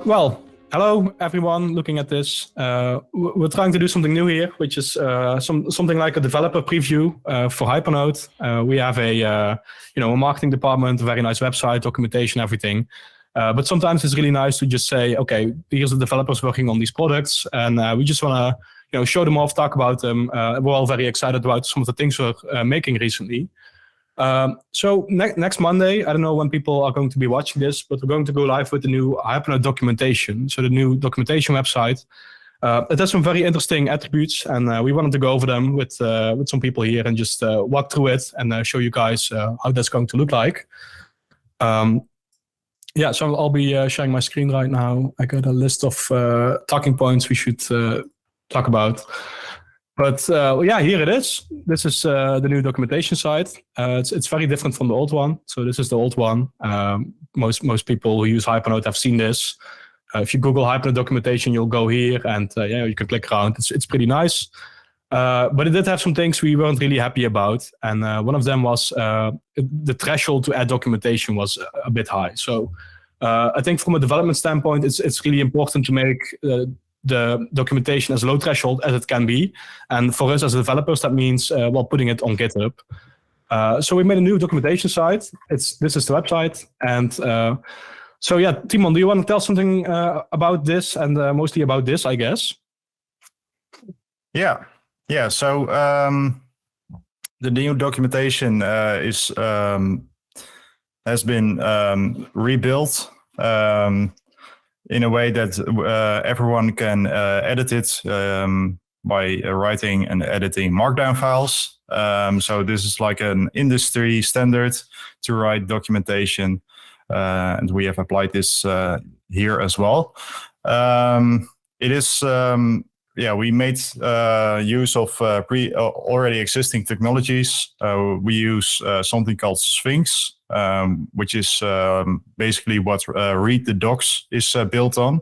Well, hello everyone looking at this. We're trying to do something new here, which is something like a developer preview for Hypernode. We have a marketing department, a very nice website, documentation, everything. But sometimes it's really nice to just say, okay, here's the developers working on these products, and we just want to show them off, talk about them. We're all very excited about some of the things we're making recently. So next Monday, I don't know when people are going to be watching this, but we're going to go live with the new Hypernode Documentation. So the new documentation website. It has some very interesting attributes, and we wanted to go over them with some people here and just walk through it and show you guys how that's going to look like. Yeah, so I'll be sharing my screen right now. I got a list of talking points we should talk about. But yeah, here it is. This is the new documentation site. It's very different from the old one. So this is the old one. Most people who use Hypernode have seen this. If you Google Hypernode documentation, you'll go here and you can click around. It's pretty nice. But it did have some things we weren't really happy about. And one of them was the threshold to add documentation was a bit high. So I think from a development standpoint, it's really important to make the documentation as low threshold as it can be. And for us as developers, that means putting it on GitHub. So we made a new documentation site. This is the website. And so yeah, Timon, do you want to tell something about this and mostly about this, I guess? Yeah. So the new documentation has been rebuilt in a way that everyone can edit it by writing and editing Markdown files. So this is like an industry standard to write documentation, and we have applied this here as well. It is, we made use of already existing technologies. We use something called Sphinx, which is basically what Read the Docs is built on.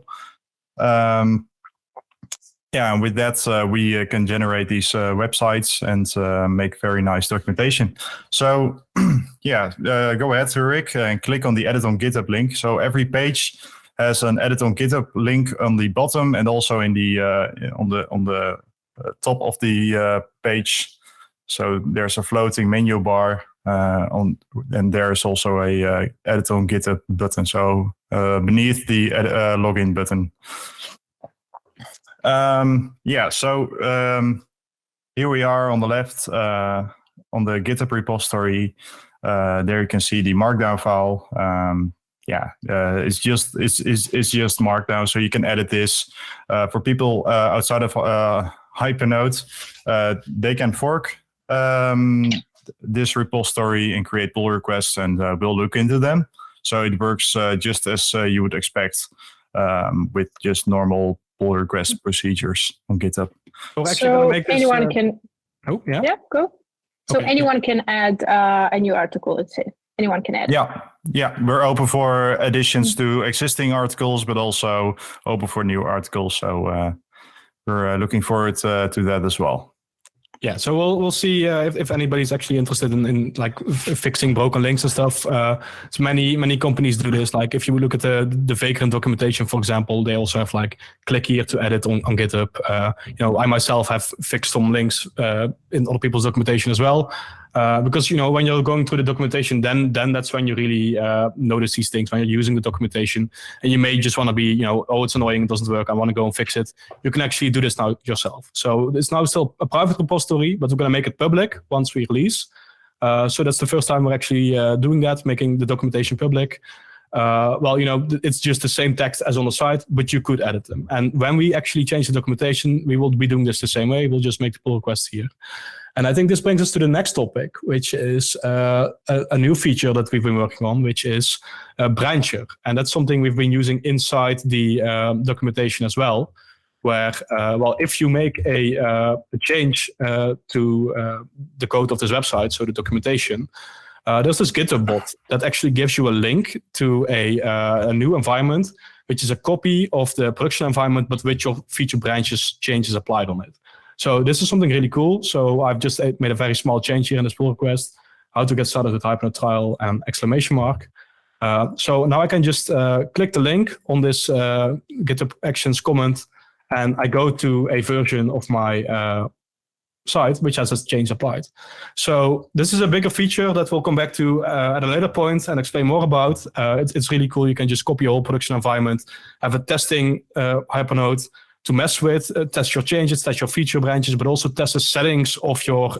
And with that, we can generate these websites and make very nice documentation. So go ahead, Rick, and click on the Edit on GitHub link. So every page has an Edit on GitHub link on the bottom and also in the on the top of the page. So there's a floating menu bar and there's also a Edit on GitHub button. So beneath the login button. Here we are on the left on the GitHub repository. There you can see the Markdown file. It's just Markdown, so you can edit this. For people outside of Hypernode, they can fork this repository and create pull requests, and we'll look into them. So it works just as you would expect with just normal pull request procedures on GitHub. So anyone can. Oh yeah. Yeah, go. So okay. Anyone can add a new article. Let's say anyone can add. Yeah, we're open for additions to existing articles, but also open for new articles. So we're looking forward to that as well. Yeah, so we'll see if anybody's actually interested in like fixing broken links and stuff. So many companies do this. Like if you look at the Vagrant documentation, for example, they also have like click here to edit on GitHub. I myself have fixed some links in other people's documentation as well. Because when you're going through the documentation, then that's when you really notice these things, when you're using the documentation, and you may just want to be, oh, it's annoying, it doesn't work, I want to go and fix it. You can actually do this now yourself. So it's now still a private repository, but we're going to make it public once we release. So that's the first time we're actually doing that, making the documentation public. It's just the same text as on the site, but you could edit them. And when we actually change the documentation, we will be doing this the same way. We'll just make the pull request here. And I think this brings us to the next topic, which is a new feature that we've been working on, which is Brancher. And that's something we've been using inside the documentation as well, where, if you make a change to the code of this website, so the documentation, there's this GitHub bot that actually gives you a link to a new environment which is a copy of the production environment, but with your feature branches changes applied on it. So this is something really cool. So I've just made a very small change here in this pull request, how to get started with Hypernode trial and exclamation mark. So now I can just click the link on this GitHub Actions comment, and I go to a version of my site which has this change applied. So this is a bigger feature that we'll come back to at a later point and explain more about. It's really cool. You can just copy your whole production environment, have a testing Hypernode to mess with, test your changes, test your feature branches, but also test the settings of your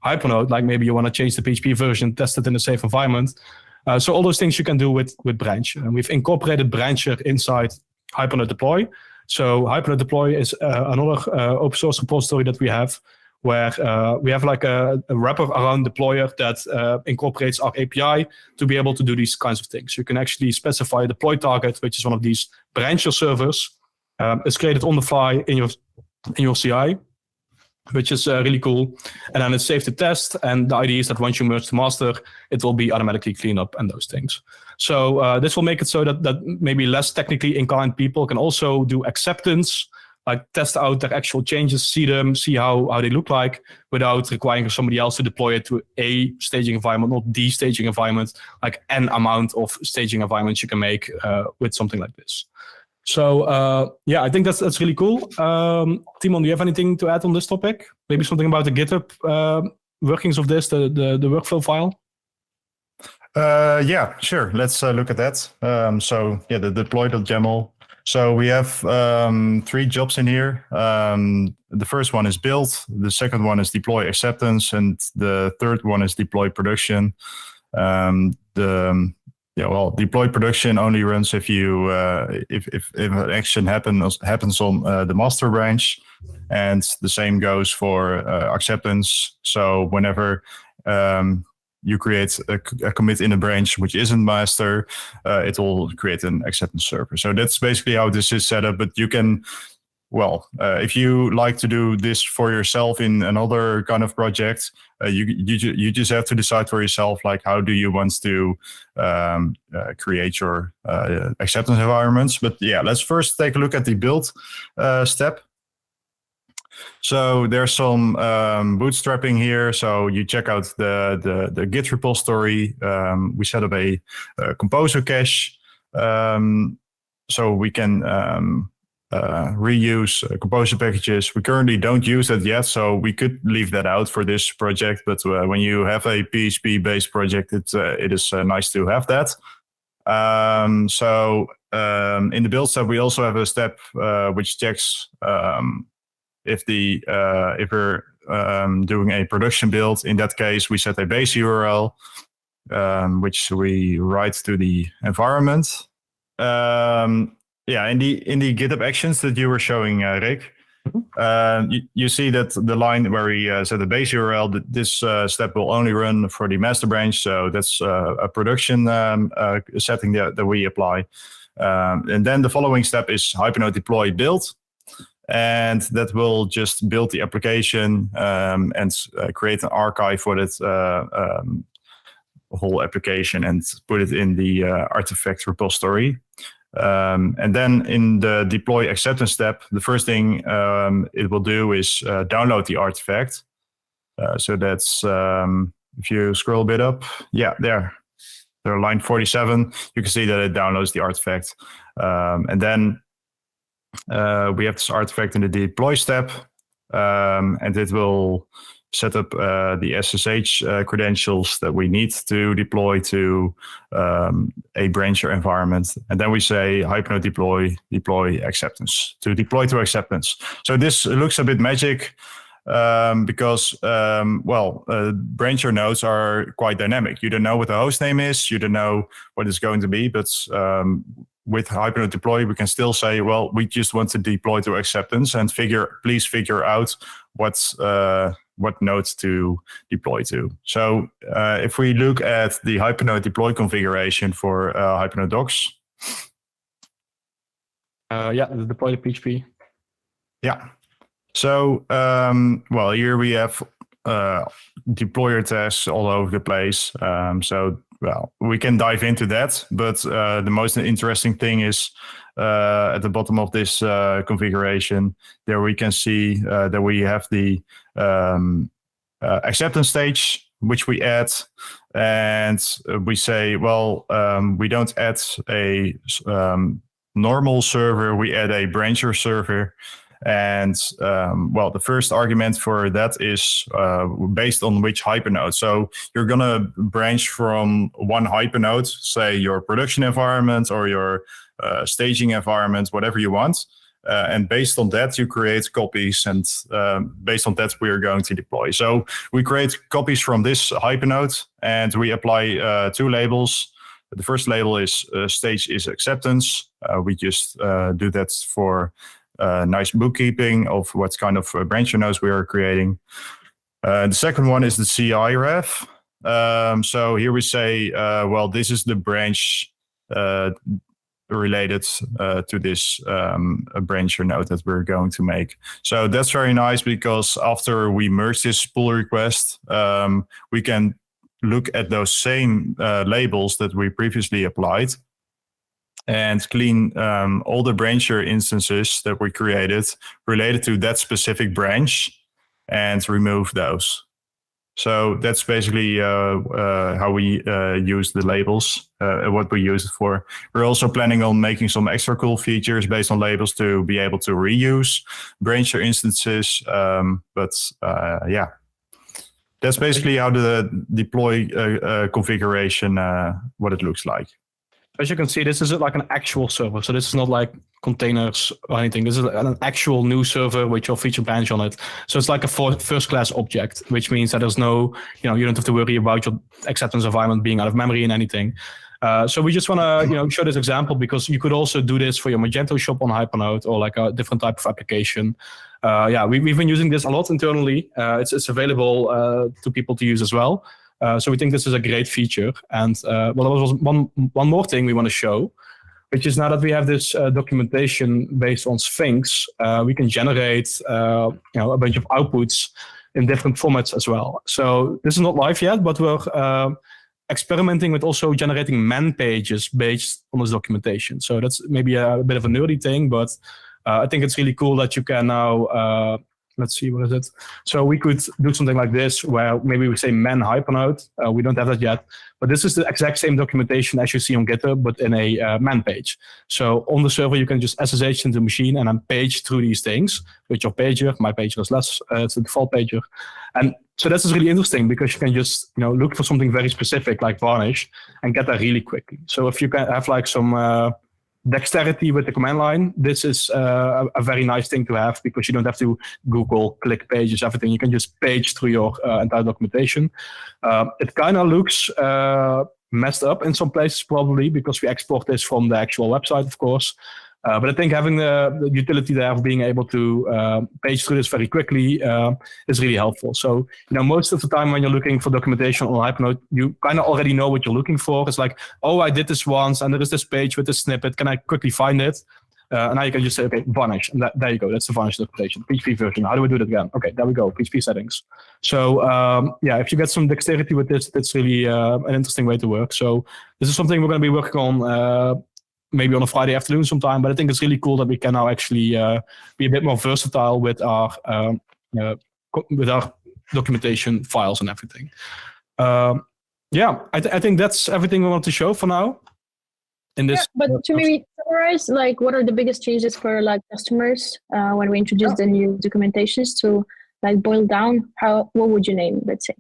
Hypernode. Like maybe you want to change the PHP version, test it in a safe environment. So all those things you can do with Branch. And we've incorporated Brancher inside Hypernode Deploy. So Hypernode Deploy is another open source repository that we have, where we have like a wrapper around deployer that incorporates our API to be able to do these kinds of things. You can actually specify a deploy target, which is one of these Brancher servers. It's created on the fly in your CI, which is really cool. And then it's safe to test. And the idea is that once you merge to master, it will be automatically cleaned up and those things. So this will make it so that maybe less technically inclined people can also do acceptance, like test out their actual changes, see them, see how they look like, without requiring somebody else to deploy it to a staging environment, not the staging environment, like an amount of staging environments you can make with something like this. So yeah, I think that's really cool. Timon, do you have anything to add on this topic? Maybe something about the GitHub workings of this, the workflow file? Yeah, sure. Let's look at that. So yeah, the deploy.yaml. So we have 3 jobs in here. The first one is build. The second one is deploy acceptance, and the third one is deploy production. Deploy production only runs if you if an action happens on the master branch, and the same goes for acceptance. So whenever you create a commit in a branch which isn't master, it will create an acceptance server. So that's basically how this is set up. But you can, if you like to do this for yourself in another kind of project, you just have to decide for yourself, like, how do you want to create your acceptance environments. But yeah, let's first take a look at the build step. So there's some bootstrapping here. So you check out the Git repository. We set up a composer cache, so we can reuse composer packages. We currently don't use that yet, so we could leave that out for this project. But when you have a PHP-based project, it is nice to have that. In the build step, we also have a step which checks if we're doing a production build. In that case, we set a base URL, which we write to the environment. Yeah, in the GitHub Actions that you were showing, Rick, you see that the line where we set the base URL, this step will only run for the master branch. So that's a production setting that we apply. And then the following step is Hypernode deploy build. And that will just build the application and create an archive for that whole application and put it in the artifact repository. And then in the deploy acceptance step, the first thing it will do is download the artifact. So that's, if you scroll a bit up, yeah, there line 47, you can see that it downloads the artifact. And then we have this artifact in the deploy step, and it will set up the SSH credentials that we need to deploy to a brancher environment. And then we say Hypernode deploy acceptance, to deploy to acceptance. So this looks a bit magic because, brancher nodes are quite dynamic. You don't know what the host name is, you don't know what it's going to be, but with Hypernode deploy, we can still say, well, we just want to deploy to acceptance, and please figure out what nodes to deploy to. So if we look at the Hypernode deploy configuration for Hypernode Docs. Yeah, the deploy to PHP. Yeah. So, here we have deployer tests all over the place. So well, we can dive into that, but the most interesting thing is at the bottom of this configuration, there we can see that we have the acceptance stage, which we add, and we say, well, we don't add a normal server, we add a brancher server. And well, the first argument for that is based on which hypernode. So you're going to branch from one hypernode, say your production environment or your staging environment, whatever you want. And based on that, you create copies. And based on that, we are going to deploy. So we create copies from this hypernode and we apply 2 labels. The first label is stage is acceptance. We just do that for nice bookkeeping of what kind of brancher nodes we are creating. The second one is the CI ref. So here we say, well, this is the branch related to this brancher node that we're going to make. So that's very nice because after we merge this pull request, we can look at those same labels that we previously applied and clean all the brancher instances that we created related to that specific branch and remove those. So that's basically how we use the labels, what we use it for. We're also planning on making some extra cool features based on labels to be able to reuse brancher instances. Yeah, that's basically how the deploy configuration, what it looks like. As you can see, this is like an actual server. So this is not like containers or anything. This is an actual new server with your feature branch on it. So it's like a first-class object, which means that there's no, you don't have to worry about your acceptance environment being out of memory and anything. So we just want to, show this example because you could also do this for your Magento shop on Hypernode or like a different type of application. Yeah, we've been using this a lot internally. It's available to people to use as well. So we think this is a great feature. And well, there was one more thing we want to show, which is now that we have this documentation based on Sphinx, we can generate a bunch of outputs in different formats as well. So this is not live yet, but we're experimenting with also generating man pages based on this documentation. So that's maybe a bit of a nerdy thing, but I think it's really cool that you can now let's see, what is it? So we could do something like this where maybe we say man hypernode. We don't have that yet, but this is the exact same documentation as you see on GitHub, but in a man page. So on the server, you can just SSH into the machine and then page through these things with your pager. My pager is less, it's the default pager. And so this is really interesting because you can just, look for something very specific like varnish and get that really quickly. So if you can have like some dexterity with the command line, this is a very nice thing to have because you don't have to Google, click pages, everything. You can just page through your entire documentation. It kind of looks messed up in some places probably because we export this from the actual website, of course. But I think having the utility there of being able to page through this very quickly is really helpful. So, most of the time when you're looking for documentation on Hypernode, you kind of already know what you're looking for. It's like, oh, I did this once and there is this page with this snippet. Can I quickly find it? And now you can just say, okay, varnish. And there you go. That's the varnish documentation. PHP version. How do we do that again? Okay, there we go. PHP settings. So yeah, if you get some dexterity with this, that's really an interesting way to work. So this is something we're going to be working on maybe on a Friday afternoon sometime, but I think it's really cool that we can now actually be a bit more versatile with our documentation files and everything. Yeah, I think that's everything we want to show for now. In this, but to maybe summarize, like, what are the biggest changes for like customers when we introduce the new documentations to like boil down? What would you name? Let's say.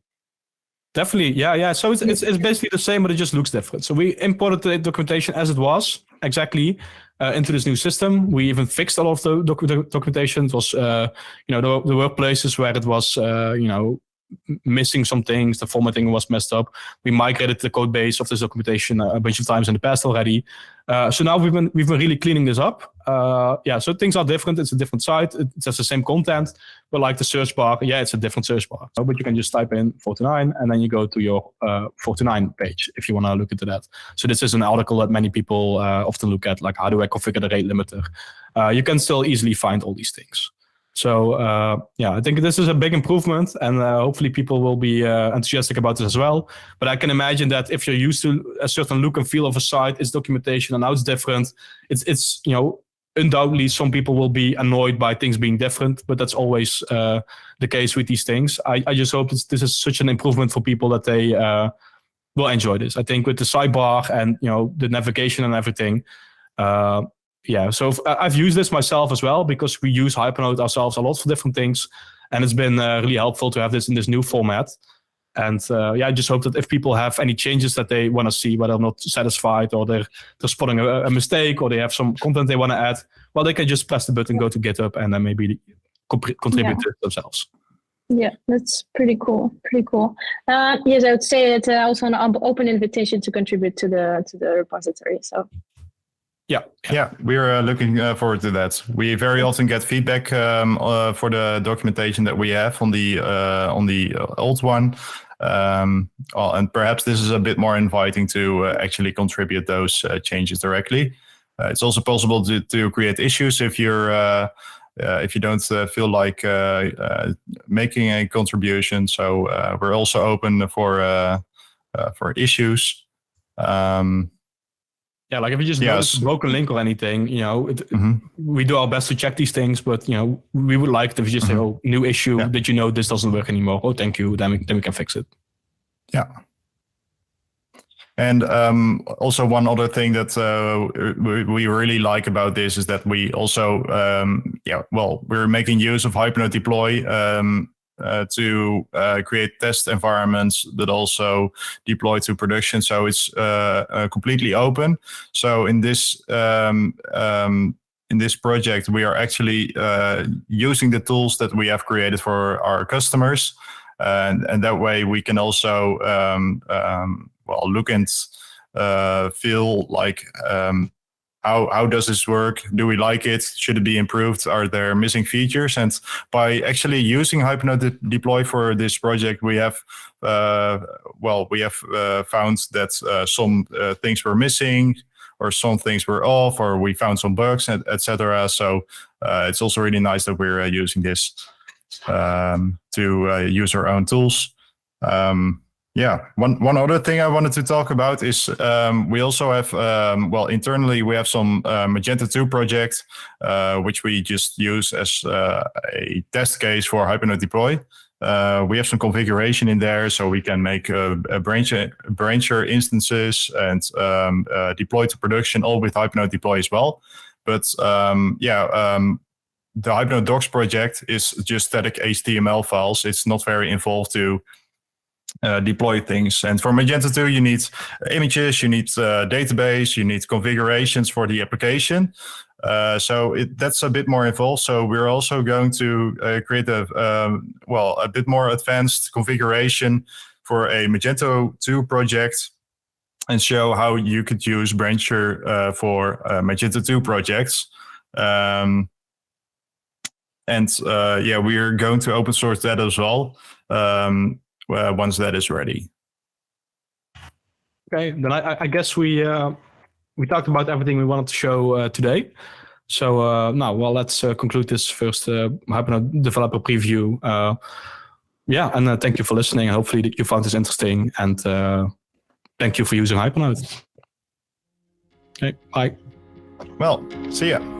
Definitely, yeah. So it's basically the same, but it just looks different. So we imported the documentation as it was exactly into this new system. We even fixed a lot of the documentation. It was, there were places where it was, missing some things. The formatting was messed up. We migrated the code base of this documentation a bunch of times in the past already. So now we've been really cleaning this up. So things are different. It's a different site. It has the same content, but like the search bar, it's a different search bar. But you can just type in 49 and then you go to your 49 page if you want to look into that. So this is an article that many people often look at, like how do I configure the rate limiter? You can still easily find all these things. So yeah, I think this is a big improvement, and hopefully people will be enthusiastic about this as well. But I can imagine that if you're used to a certain look and feel of a site, its documentation, and now it's different, it's undoubtedly some people will be annoyed by things being different, but that's always the case with these things. I just hope this is such an improvement for people that they will enjoy this. I think with the sidebar and the navigation and everything. Yeah, so I've used this myself as well because we use Hypernode ourselves a lot for different things, and it's been really helpful to have this in this new format. And yeah, I just hope that if people have any changes that they want to see, whether they're not satisfied or they're spotting a mistake or they have some content they want to add, well, they can just press the button, go to GitHub, and then maybe contribute to it themselves. Yeah, that's pretty cool. Pretty cool. Yes, I would say it's also an open invitation to contribute to the repository. So. Yeah, we're looking forward to that. We very often get feedback for the documentation that we have on the old one, and perhaps this is a bit more inviting to actually contribute those changes directly. It's also possible to create issues if you don't feel like making a contribution. So we're also open for issues. Yeah, like if you just notice a broken link or anything, we do our best to check these things, but we would like if you just say, "Oh, new issue. Did you know this doesn't work anymore? Oh, thank you. Then we can fix it." Yeah. And also one other thing that we really like about this is that we also, we're making use of Hypernode Deploy to create test environments that also deploy to production. So it's completely open. So in this project, we are actually using the tools that we have created for our customers, and that way we can also look and feel like. How does this work? Do we like it? Should it be improved? Are there missing features? And by actually using Hypernode Deploy for this project, we have found that some things were missing, or some things were off, or we found some bugs, etc. So it's also really nice that we're using this to use our own tools. Yeah, one other thing I wanted to talk about is we also have, internally we have some Magento 2 project, which we just use as a test case for Hypernode Deploy. We have some configuration in there, so we can make a brancher instances and deploy to production, all with Hypernode Deploy as well. But the Hypernode Docs project is just static HTML files. It's not very involved to deploy things. And for Magento 2, you need images, you need database, you need configurations for the application. So that's a bit more involved. So we're also going to create a bit more advanced configuration for a Magento 2 project and show how you could use Brancher for Magento 2 projects. We are going to open source that as well. Once that is ready. Okay, then I guess we talked about everything we wanted to show today. So let's conclude this first Hypernode developer preview. And thank you for listening. And hopefully that you found this interesting. And thank you for using Hypernode. Okay, bye. Well, see ya.